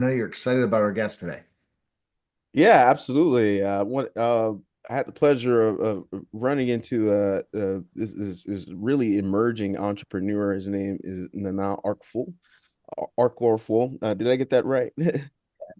I know you're excited about our guest today. Yeah, absolutely. I had the pleasure of running into this really emerging entrepreneur. His name is Nana Arkful. Did I get that right?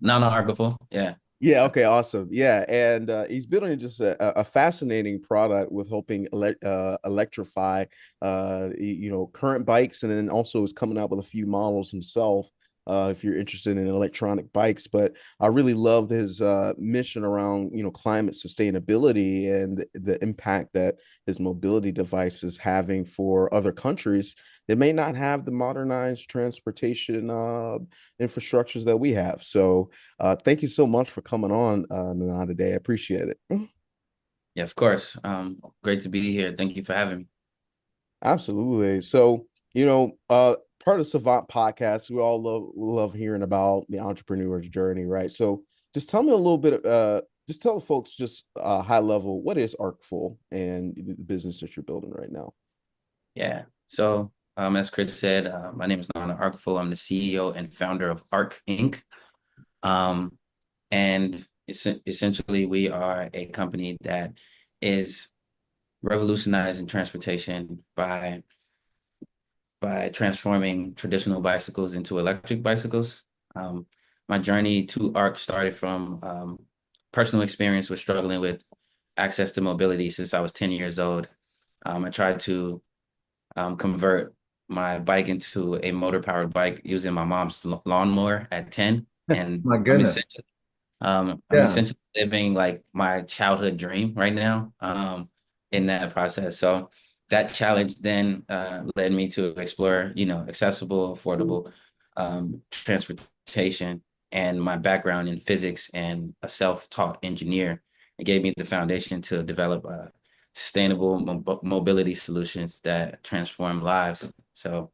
Non-archival. Yeah. Yeah, okay, awesome. Yeah, and he's building just a fascinating product with helping electrify current bikes, and then also is coming out with a few models himself. If you're interested in electronic bikes, but I really loved his mission around climate sustainability and the impact that his mobility device is having for other countries that may not have the modernized transportation infrastructures that we have. So thank you so much for coming on, Nana, today. I appreciate it. Yeah, of course. Great to be here. Thank you for having me. Absolutely. So, part of Savant podcast, we all love hearing about the entrepreneur's journey, right? So, just tell me a little bit. Just tell the folks just high level, what is Arcful and the business that you're building right now? Yeah. So, as Chris said, my name is Nana Arkful. I'm the CEO and founder of Arc Inc. Um, and essentially, we are a company that is revolutionizing transportation by transforming traditional bicycles into electric bicycles. My journey to ARC started from personal experience with struggling with access to mobility since I was 10 years old. I tried to convert my bike into a motor powered bike using my mom's lawnmower at 10. And My goodness. I'm Yeah. essentially living like my childhood dream right now, in that process. So that challenge then led me to explore, accessible, affordable transportation, and my background in physics and a self-taught engineer. It gave me the foundation to develop sustainable mobility solutions that transform lives. So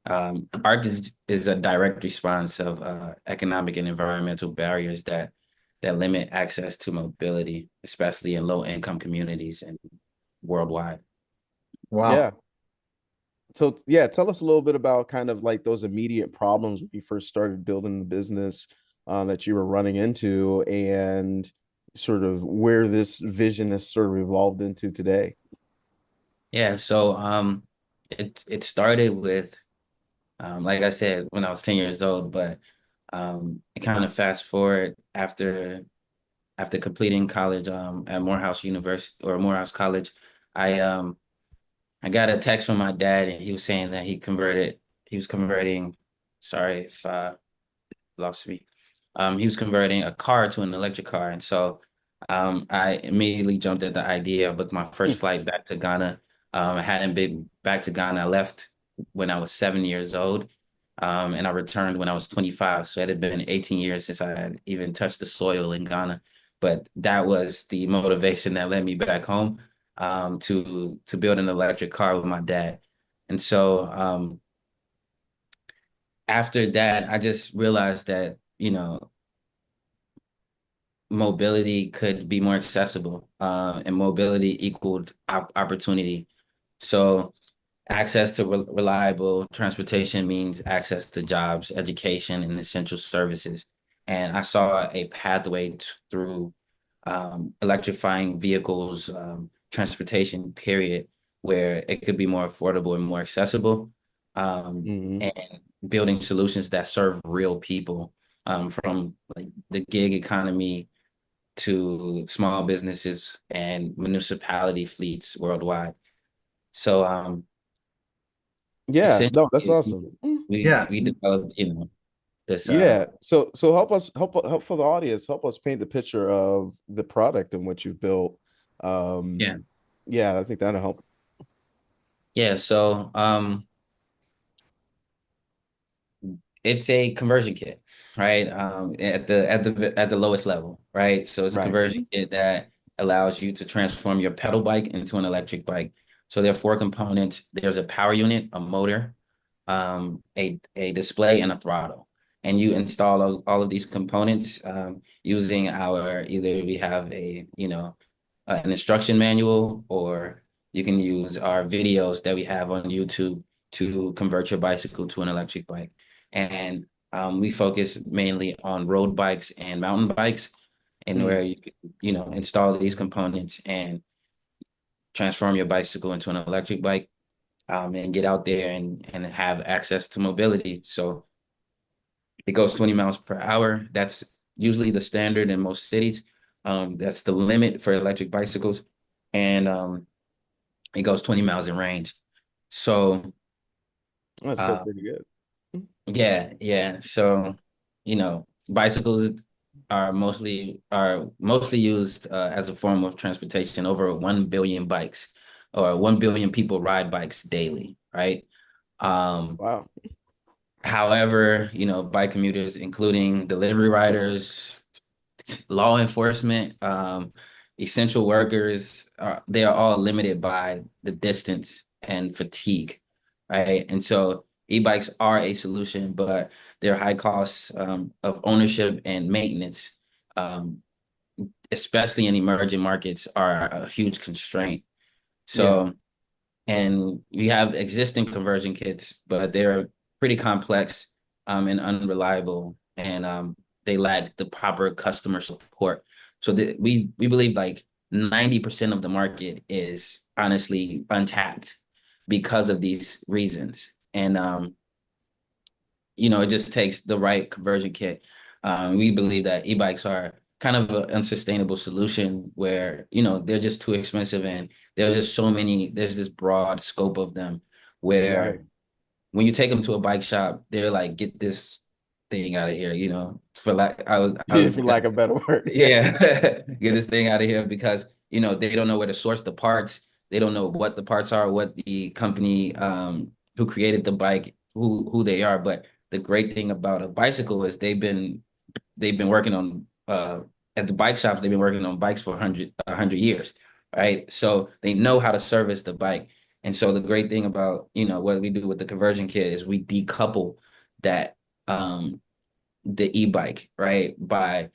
ARC is a direct response of economic and environmental barriers that limit access to mobility, especially in low income communities and worldwide. Wow. Yeah. So, yeah, tell us a little bit about kind of like those immediate problems when you first started building the business that you were running into, and sort of where this vision has sort of evolved into today. Yeah, so it started with like I said when I was 10 years old, but it kind of fast forward after completing college at Morehouse University or Morehouse College. I got a text from my dad, and he was saying that he was converting, sorry if lost me. He was converting a car to an electric car. And so I immediately jumped at the idea. I booked my first flight back to Ghana. I hadn't been back to Ghana. I left when I was 7 years old. And I returned when I was 25. So it had been 18 years since I had even touched the soil in Ghana. But that was the motivation that led me back home, to build an electric car with my dad. And so after that, I just realized that, mobility could be more accessible, and mobility equaled opportunity. So access to reliable transportation means access to jobs, education, and essential services. And I saw a pathway through electrifying vehicles, transportation, period, where it could be more affordable and more accessible, Hmm. and building solutions that serve real people, from like the gig economy to small businesses and municipality fleets worldwide. So Yeah, no, that's essentially awesome. Yeah. we developed, this Yeah. So help for the audience, help us paint the picture of the product and what you've built. Um, yeah. yeah, I think that'll help. Yeah, so it's a conversion kit, right? At the lowest level, right? So it's a Right. conversion kit that allows you to transform your pedal bike into an electric bike. So there are four components. There's a power unit, a motor, a display, and a throttle. And you install all of these components using our either we have an instruction manual, or you can use our videos that we have on YouTube to convert your bicycle to an electric bike. And We focus mainly on road bikes and mountain bikes, and Mm, where you know, install these components and transform your bicycle into an electric bike, and get out there and have access to mobility. So it goes 20 miles per hour. That's usually the standard in most cities. That's the limit for electric bicycles, and it goes 20 miles in range. So that's still uh, pretty good. yeah, yeah. So, you know, bicycles are mostly used as a form of transportation. Over 1 billion bikes, or 1 billion people ride bikes daily, right? Um, Wow. However, you know, bike commuters, including delivery riders, law enforcement, essential workers, they are all limited by the distance and fatigue, right? And so e-bikes are a solution, but their high costs of ownership and maintenance, um, especially in emerging markets, are a huge constraint. Yeah. So, and we have existing conversion kits, but they're pretty complex and unreliable, and they lack the proper customer support. So we believe like 90% of the market is honestly untapped because of these reasons. And you know, it just takes the right conversion kit. We believe that e-bikes are kind of an unsustainable solution where, you know, they're just too expensive, and there's just so many, there's this broad scope of them Right. where when you take them to a bike shop, they're like, get this thing out of here, you know, for like, I was For lack of better word. Yeah. yeah, get this thing out of here, because you know they don't know where to source the parts. They don't know what the parts are, what the company who created the bike, who they are. But the great thing about a bicycle is they've been working on at the bike shops. They've been working on bikes for 100 years, right? So they know how to service the bike. And so the great thing about, you know, what we do with the conversion kit is we decouple that the e-bike, right, by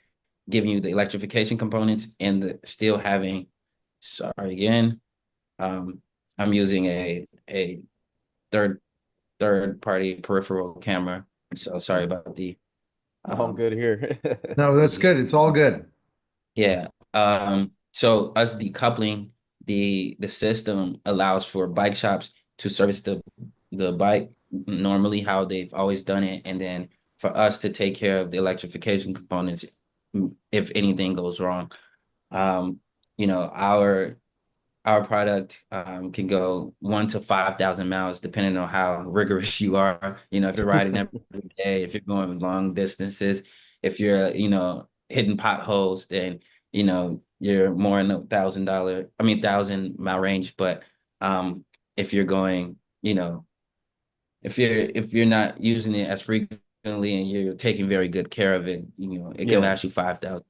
giving you the electrification components and the still having, sorry again, um, I'm using a third party peripheral camera. So sorry about the All um good here. No, that's yeah, good. It's all good. yeah. So us decoupling the system allows for bike shops to service the bike normally how they've always done it, and then for us to take care of the electrification components if anything goes wrong. Um, you know, our product can go 1 to 5,000 miles depending on how rigorous you are. You know, if you're riding every day, if you're going long distances, if you're, you know, hitting potholes, then, you know, you're more in the thousand mile range. But um, if you're going, you know, if you're not using it as frequently and you're taking very good care of it, you know, it can Yeah. last you 5,000.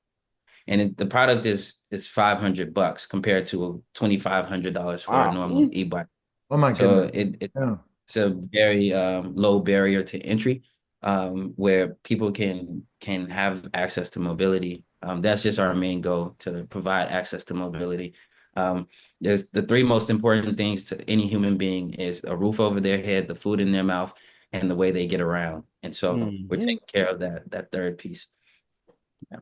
And the product is $500 compared to $2,500 for a Wow. normal e-bike. Oh my So goodness. Yeah. it's a very low barrier to entry, where people can have access to mobility. That's just our main goal, to provide access to mobility. Um, there's the three most important things to any human being is a roof over their head, the food in their mouth, and the way they get around. And so we're Mhm. taking care of that third piece. Yeah.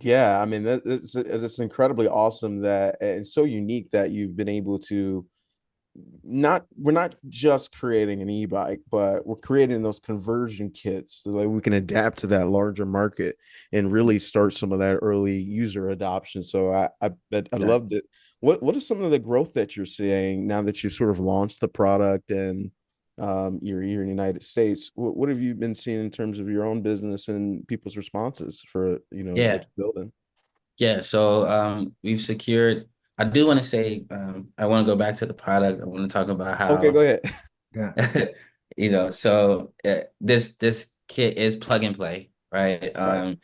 Yeah, I mean that's incredibly awesome that and so unique that you've been able to not we're not just creating an e-bike, but we're creating those conversion kits so that we can adapt to that larger market and really start some of that early user adoption. So I Yeah. love that. What is some of the growth that you're seeing now that you've sort of launched the product and you're here in the United States? What have you been seeing in terms of your own business and people's responses for what Yeah. you're building? Yeah, so we've secured. I do want to say, I want to go back to the product. I want to talk about Okay, go how, ahead. Yeah. you know, so this kit is plug and play, right? Right.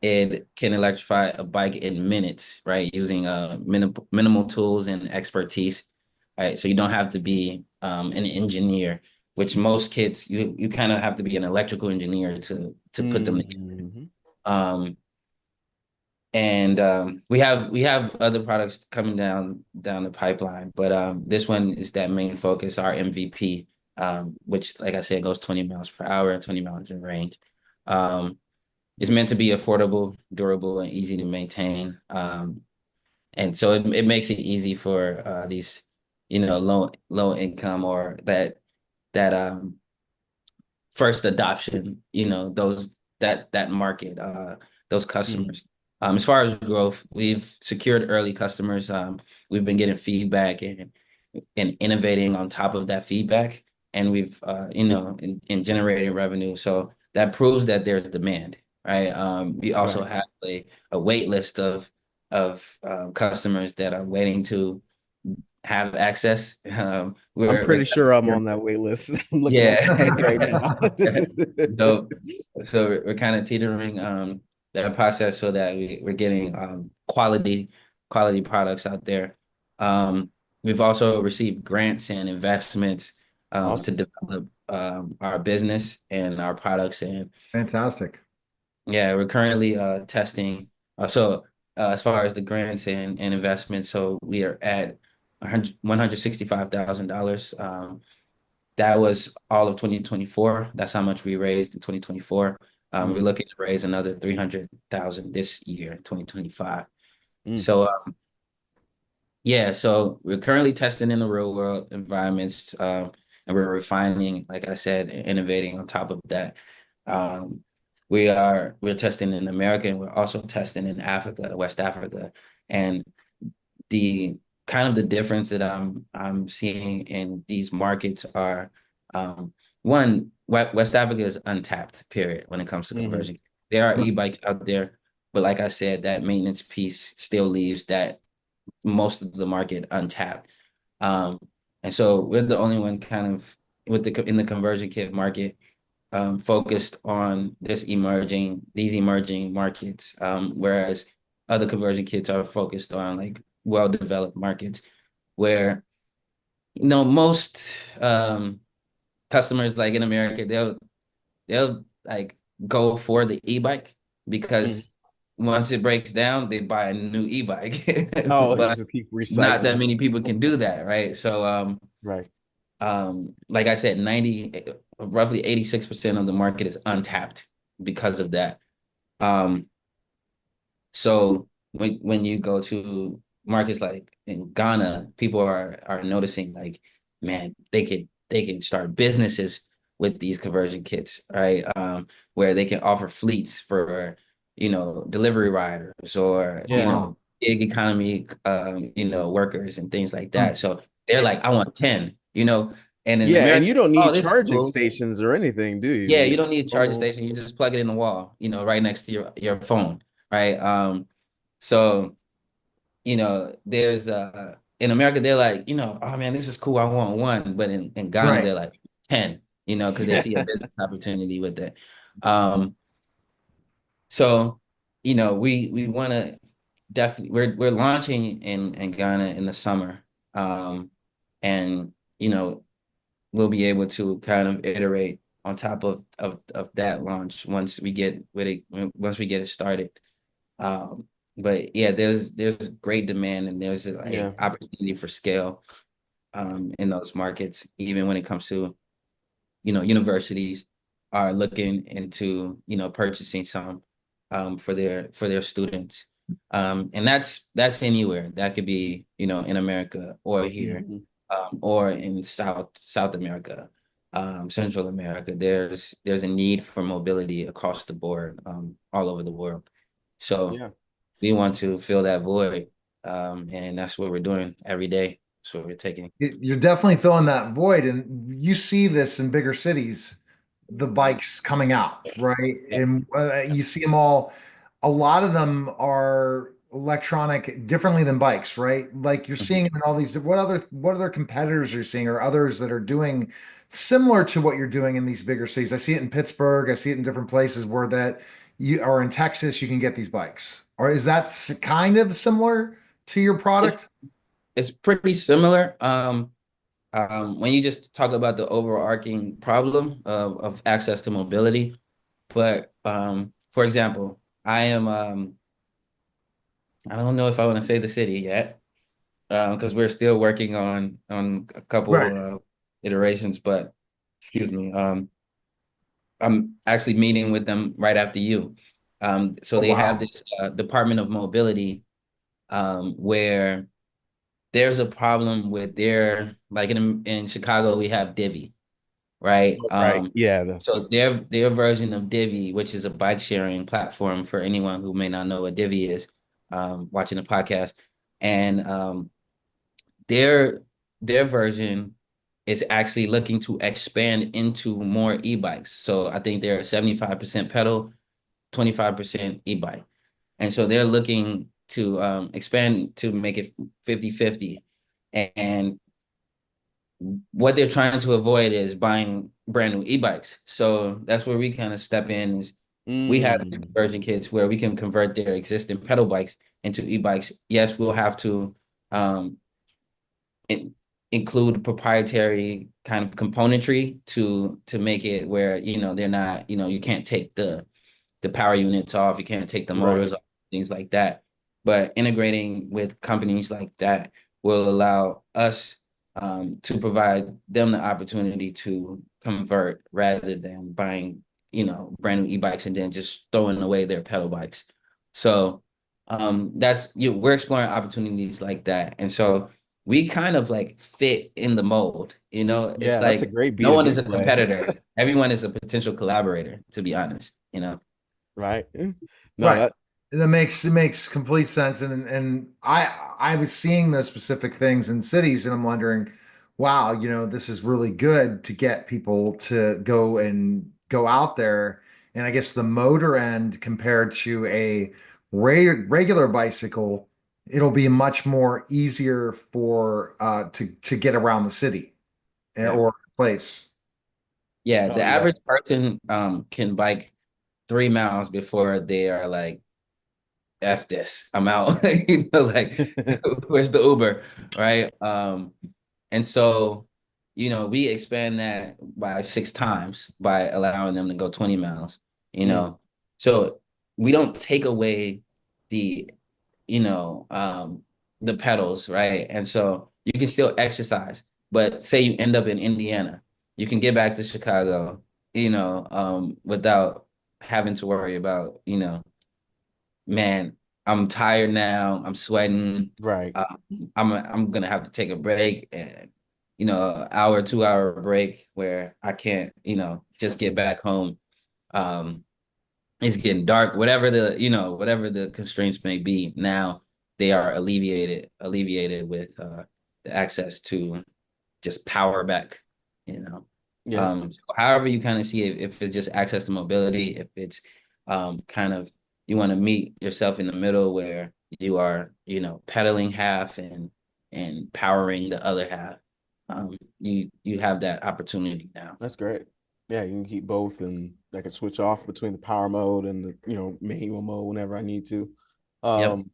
It can electrify a bike in minutes, right? Using minimal tools and expertise, right? So you don't have to be an engineer, which most kits you kind of have to be an electrical engineer to put them together. Mhm. Um, and we have other products coming down the pipeline, but this one is that main focus, our MVP, which, like I said, goes 20 miles per hour and 20 miles in range. It's meant to be affordable, durable, and easy to maintain. And so it makes it easy for these, low income or that first adoption, that market, those Mm. customers. As far as growth, we've secured early customers. We've been getting feedback and innovating on top of that feedback, and we've in generating revenue. So that proves that there's demand, right? We also Right. have a wait list of customers that are waiting to have access. I'm We're pretty sure I'm on that wait list. I'm looking at Yeah. it right now. So we're kind of teetering that process so that we're getting quality products out there. We've also received grants and investments to Awesome. develop our business and our products. And Fantastic. yeah, we're currently testing. As far as the grants and investments, so we are at $165,000. That was all of 2024. That's how much we raised in 2024. We're Mm. looking to raise another 300,000 this year, 2025. Mm. So yeah, so we're currently testing in the real world environments, and we're refining, like I said, and innovating on top of that. Um, we're testing in America, and we're also testing in Africa, West Africa, and the kind of the difference that I'm seeing in these markets are one, West Africa is untapped, period, when it comes to Hmm. conversion. There are Right. e-bikes out there, but like I said, that maintenance piece still leaves that most of the market untapped. Um, and so we're the only one kind of in the conversion kit market focused on these emerging markets, whereas other conversion kits are focused on like well-developed markets where most customers like in America they'll like go for the e-bike Hmm. because once it breaks down they buy a new e-bike. Oh, But just keep not that recycling. many people can do that, right? So Right. like I said, roughly 86% of the market is untapped because of that. Um, so when you go to markets like in Ghana, people are noticing like, man, they can start businesses with these conversion kits, right? Where they can offer fleets for, delivery riders or, Oh, Yeah. wow. gig economy, workers and things like Hmm. that. So they're like, I want 10, and in Yeah, and America, you don't oh, need this is charging cool. stations or anything, do you? Yeah, You you just don't need a charging normal. station. You just plug it in the wall, right next to your phone, right? So there's in America they're like, oh man, this is cool. I want one, but in Ghana Right. they're like 10, because they see a business opportunity with it. Um, so we want to definitely we're launching in Ghana in the summer, and we'll be able to kind of iterate on top of that launch once we get it started. But yeah, there's great demand and there's Yeah. like opportunity for scale in those markets, even when it comes to, universities are looking into, purchasing some for their students. And that's anywhere. That could be, in America or here, Mhm. or in South America, Central America. There's a need for mobility across the board, all over the world. So Yeah. we want to fill that void. And that's what we're doing every day. That's what we're taking. You're definitely filling that void, and you see this in bigger cities, the bikes coming out, right? Yeah. And you see them all. A lot of them are electronic differently than bikes, right? Like you're Mhm. seeing them in all these. What other competitors are you seeing, or others that are doing similar to what you're doing in these bigger cities? I see it in Pittsburgh. I see it in different places where that you or in Texas, you can get these bikes. Or is that kind of similar to your It's product? it's pretty similar. When you just talk about the overarching problem of access to mobility, but for example, I don't know if I want to say the city yet, because we're still working on a Right. couple iterations, but excuse me. I'm actually meeting with them right after you. So Oh, they have wow. this Department of Mobility where there's a problem with their, like in Chicago we have Divvy, right? Right. Yeah. So their version of Divvy, which is a bike sharing platform for anyone who may not know what Divvy is, watching the podcast, and their their version is actually looking to expand into more e-bikes. So I think they're 75% pedal, 25% e-bike. And so they're looking to expand to make it 50-50. And what they're trying to avoid is buying brand new e-bikes. So that's where we kind of step in is we have Mm, conversion kits where we can convert their existing pedal bikes into e-bikes. Yes, we'll have to um, in, include proprietary kind of componentry to make it where they're not, you can't take the power units off, you can't take the right. motors off, things like that. But integrating with companies like that will allow us to provide them the opportunity to convert rather than buying, brand new e-bikes and then just throwing away their pedal bikes. So we're exploring opportunities like that. And so we kind of like fit in the mold, it's Yeah, that's a like great no one B2B is a play. competitor. Everyone is a potential collaborator, to be honest. Right. No, Right. that It makes complete sense. And I was seeing those specific things in cities and I'm wondering, wow, this is really good to get people to go out there. And I guess the motor end compared to a regular bicycle, it'll be much more easier for to get around the city yeah. or place. Yeah, Oh the yeah. average person can bike 3 miles before they are like, F this, I'm out. Like where's the Uber, right? And so, we expand that by 6 times by allowing them to go 20 miles, you Mm, know. So we don't take away the, you know, um, the pedals, right? And so you can still exercise, but say you end up in Indiana, you can get back to Chicago, without having to worry about, man, I'm tired now. I'm sweating. right. Um, I'm gonna have to take a break and an hour, 2 hour break where I can't just get back home. Um, it's getting dark. Whatever the constraints may be. Now they are alleviated with the access to just power back, you know. Yeah. However you kind of see it, if it's just access to mobility, if it's kind of you want to meet yourself in the middle where you are, pedaling half and powering the other half. You have that opportunity now. That's great. Yeah, you can keep both and I can switch off between the power mode and the, manual mode whenever I need to. Yep. Um,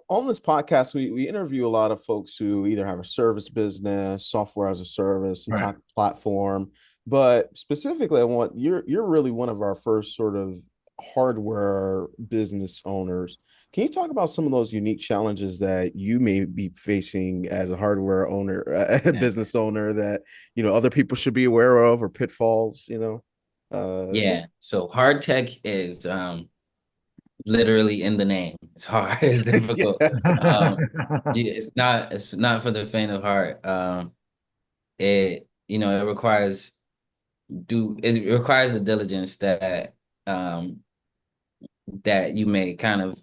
on this podcast, we interview a lot of folks who either have a service business, software as a service, some Right. type of platform. But specifically, you're really one of our first sort of hardware business owners. Can you talk about some of those unique challenges that you may be facing as a hardware owner, Yeah. business owner that other people should be aware of, or pitfalls? Yeah. So hard tech is literally in the name. It's hard. It's difficult. Yeah, Yeah, it's not for the faint of heart. It requires the diligence that you may kind of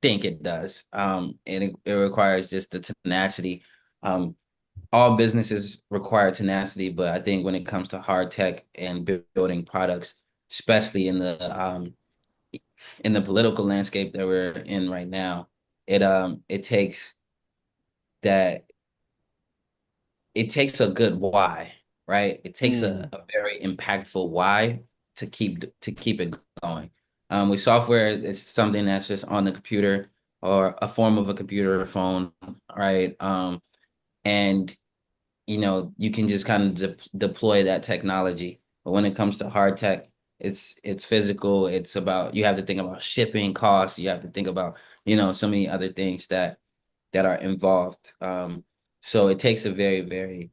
think it does. And it requires just the tenacity. Um, all businesses require tenacity, but I think when it comes to hard tech and building products, especially in the political landscape that we're in right now, it takes that it takes a good why, right? It takes a, mm, a very impactful why to keep it going. With software, it's something that's just on the computer or a form of a computer or phone, right? And you can just kind of deploy that technology. But when it comes to hard tech, it's physical. It's about you have to think about shipping costs. You have to think about so many other things that are involved. So it takes a very, very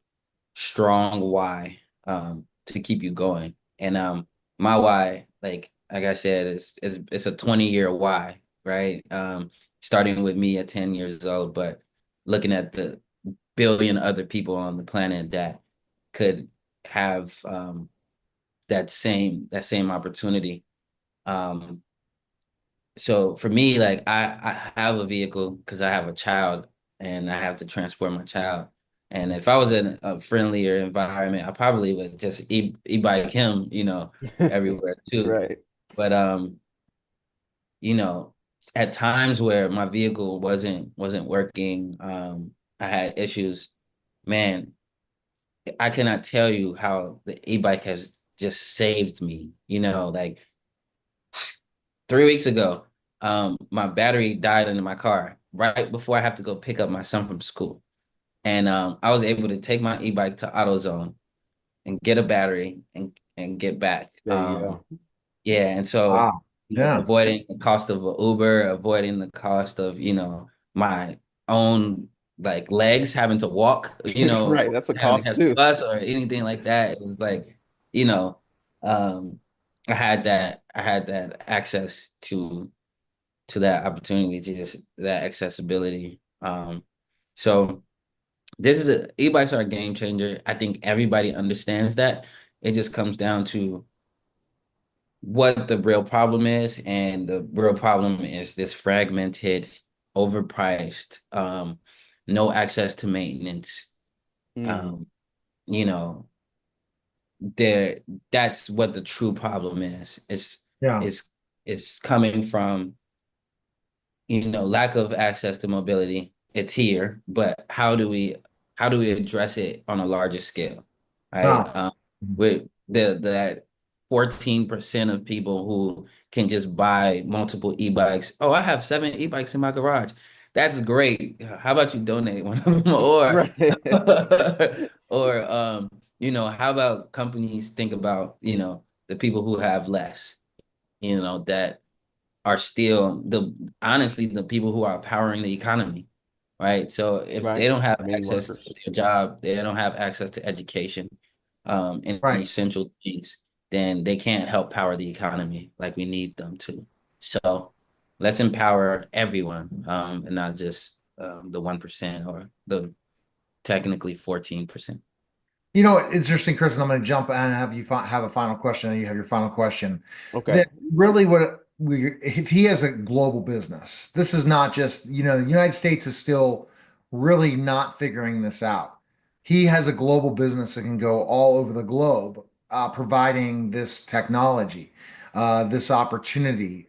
strong why to keep you going. And my why, like I said, is it's a 20-year why, right? Starting with me at 10 years old, but looking at the billion other people on the planet that could have that same opportunity. Um, so for me, like I have a vehicle because I have a child and I have to transport my child. And if I was in a friendlier environment, I probably would just e-bike him, everywhere too. Right. But you know, at times where my vehicle wasn't working, I had issues, man, I cannot tell you how the e-bike has just saved me. Like 3 weeks ago, my battery died in my car right before I have to go pick up my son from school. And I was able to take my e-bike to AutoZone and get a battery and get back. There you go. Yeah, and so Wow. Yeah. avoiding the cost of an Uber, avoiding the cost of, my own like legs having to walk, Right. That's a having to cost catch the too. bus or anything like that. It was like, you know, um, I had that access to that opportunity, to just that accessibility. So e-bikes are a game changer. I think everybody understands that. It just comes down to what the real problem is, and the real problem is this fragmented, overpriced, no access to maintenance. Mm, Um, you know, there that's what the true problem is. Yeah. It's coming from lack of access to mobility. It's here, but how do we address it on a larger scale, right? Wow. With that 14% of people who can just buy multiple e-bikes. Oh, I have 7 e-bikes in my garage. That's great. How about you donate one of them? Or right. how about companies think about, the people who have less, that are still honestly the people who are powering the economy, right? So if Right. they don't have The main access workers. to their job, they don't have access to education, and Right. essential things, then they can't help power the economy like we need them to. So let's empower everyone, and not just the 1% or the technically 14%. It's interesting, Chris, and I'm going to jump and have you have a final question, and you have your final question. Okay. That really if he has a global business, this is not just, the United States is still really not figuring this out. He has a global business that can go all over the globe, providing this technology, this opportunity,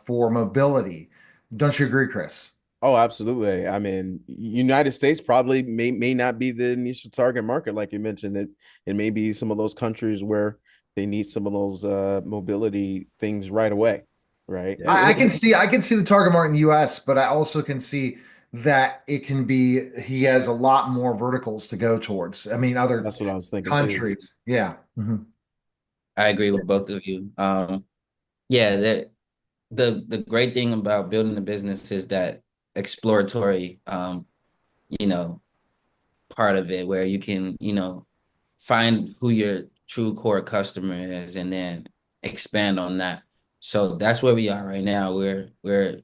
for mobility. Don't you agree, Chris? Oh, absolutely. I mean, United States probably may not be the initial target market, like you mentioned. It may be some of those countries where they need some of those mobility things right away, right? Yeah. I can see the target market in the US, but I also can see that he has a lot more verticals to go towards. I mean, other That's what I was thinking too. countries. Yeah. Mhm. I agree with both of you. Yeah, the great thing about building a business is that exploratory, you know, part of it, where you can, find who your true core customer is and then expand on that. So that's where we are right now. We're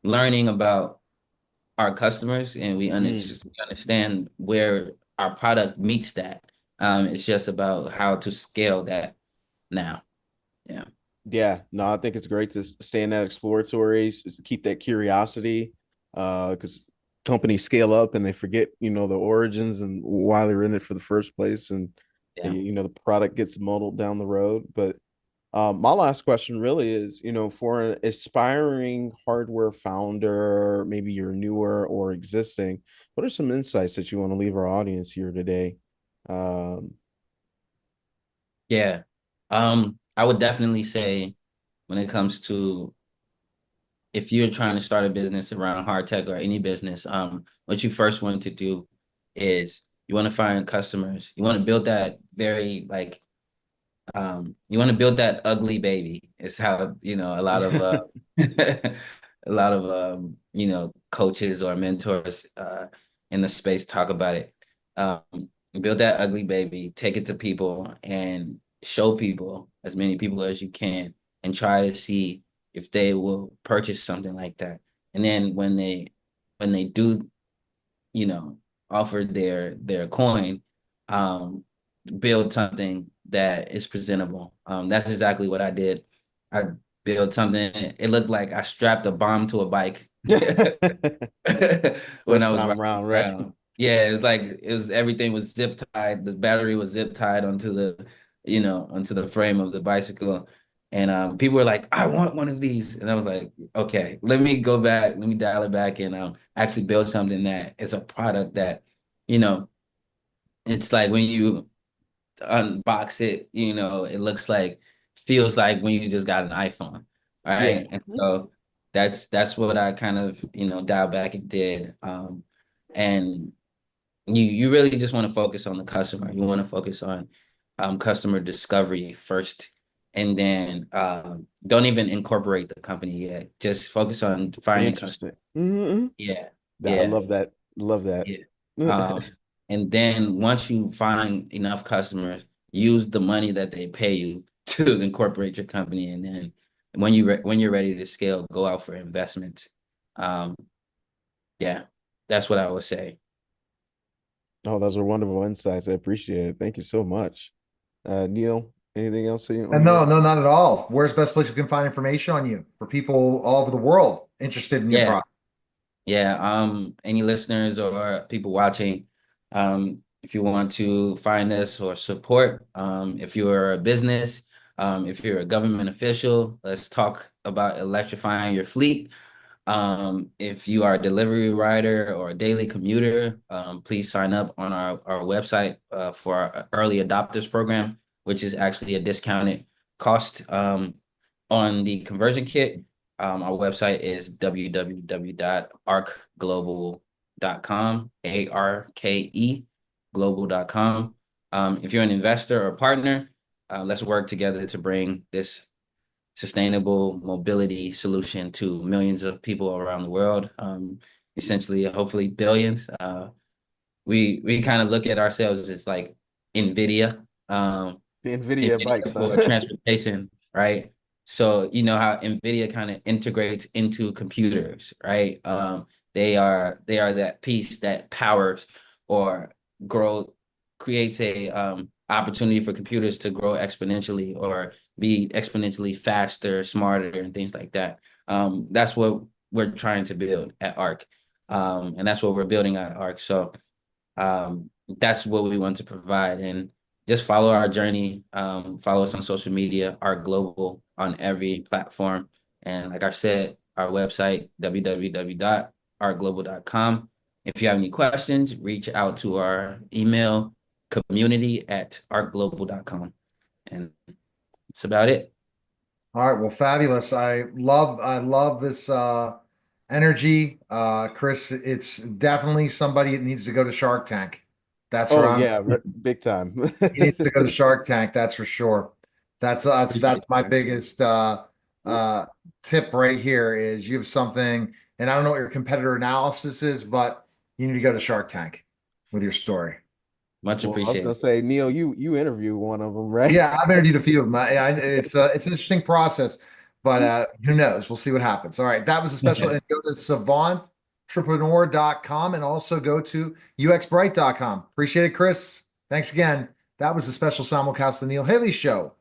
learning about our customers, and Mm. we understand where our product meets that. It's just about how to scale that now. Yeah. Yeah, no, I think it's great to stay in that exploratory, keep that curiosity, because companies scale up and they forget, the origins and why they're in it for the first place, and Yeah. the product gets muddled down the road. But my last question really is, for an aspiring hardware founder, maybe you're newer or existing, what are some insights that you want to leave our audience here today? Um, Yeah. I would definitely say, when it comes to, if you're trying to start a business around hard tech or any business, what you first want to do is you want to find customers. You want to build that very like you want to build that ugly baby. It's how, a lot of a lot of coaches or mentors in the space talk about it. Build that ugly baby, take it to people, and show people, as many people as you can, and try to see if they will purchase something like that. And then when they do, you know, offer their coin, um, build something that is presentable. That's exactly what I did. I built something. It looked like I strapped a bomb to a bike when I First was time riding around, right? around. Yeah, it was like everything was zip tied. The battery was zip tied onto onto the frame of the bicycle. And people were like, I want one of these. And I was like, okay, let me go back, let me dial it back and actually build something that is a product that, you know, it's like when you unbox it, it looks like, feels like when you just got an iPhone. All Yeah. right. And so that's what I kind of, dial back and did. And you really just want to focus on the customer. You want to focus on customer discovery first. And then don't even incorporate the company yet. Just focus on finding customers. Interesting. Hmm. Yeah. I Yeah. love that. Love that. Yeah. And then once you find enough customers, use the money that they pay you to incorporate your company. And then when you're ready to scale, go out for investment. Um, yeah, that's what I would say. Oh, those are wonderful insights. I appreciate it. Thank you so much. Neil, anything else on And your no, end? no, not at all. Where's the best place we can find information on you for people all over the world interested in your Yeah. product? Yeah. Any listeners or people watching, if you want to find us or support, if you're a business, if you're a government official, let's talk about electrifying your fleet. If you are a delivery rider or a daily commuter, please sign up on our website for our early adopters program, which is actually a discounted cost on the conversion kit. Our website is www.arcglobal.com, ARKE global.com. If you're an investor or partner, let's work together to bring this sustainable mobility solution to millions of people around the world. Essentially, hopefully billions. We kind of look at ourselves as like NVIDIA, The NVIDIA bikes, NVIDIA huh? for transportation, right? So you know how NVIDIA kind of integrates into computers, right? They are that piece that powers or grow creates a opportunity for computers to grow exponentially or be exponentially faster, smarter, and things like that. That's what we're trying to build at ARC. And that's what we're building at ARC. So that's what we want to provide. And just follow our journey. Follow us on social media, ARC Global on every platform. And like I said, our website, www.arcglobal.com. If you have any questions, reach out to our email, community@arcglobal.com. And that's about it. All right, well, fabulous. I love this energy. Chris, it's definitely somebody that needs to go to Shark Tank. That's where Oh I'm yeah, big time. He needs to go to Shark Tank, that's for sure. That's Appreciate my it. biggest uh tip right here is you have something, and I don't know what your competitor analysis is, but you need to go to Shark Tank with your story. Much Well, I was gonna appreciated. say, Neil, you interview one of them, right? Yeah, I've interviewed a few of them. It's an interesting process, but who knows? We'll see what happens. All right, that was a special. And go to savantrepreneur.com and also go to uxbright.com. Appreciate it, Chris. Thanks again. That was a special simulcast of the Neil Haley Show.